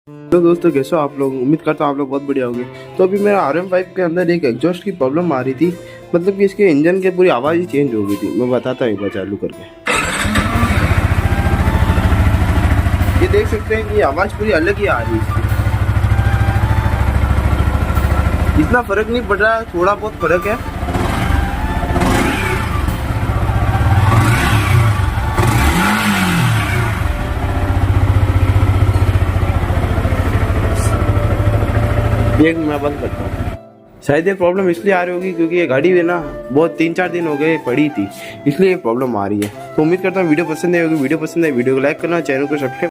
तो दोस्तों कैसे हो आप लोग। उम्मीद करता हूँ आप लोग बहुत बढ़िया होंगे। तो अभी मेरा RM5 के अंदर एक एग्जॉस्ट की प्रॉब्लम आ रही थी, मतलब कि इसके इंजन के पूरी आवाज़ ही चेंज हो गई थी। मैं बताता हूँ एक बार चालू करके। ये देख सकते हैं कि ये आवाज़ पूरी अलग ही आ रही है इसकी। इतना फर्क नहीं पड़ रहा, थोड़ा बहुत फर्क है। ये मैं बंद करता हूँ। शायद ये प्रॉब्लम इसलिए आ रही होगी क्योंकि ये गाड़ी है ना बहुत 3-4 दिन हो गए पड़ी थी, इसलिए ये प्रॉब्लम आ रही है। तो उम्मीद करता हूँ वीडियो पसंद आई होगी। वीडियो पसंद है वीडियो को लाइक करना, चैनल को सब्सक्राइब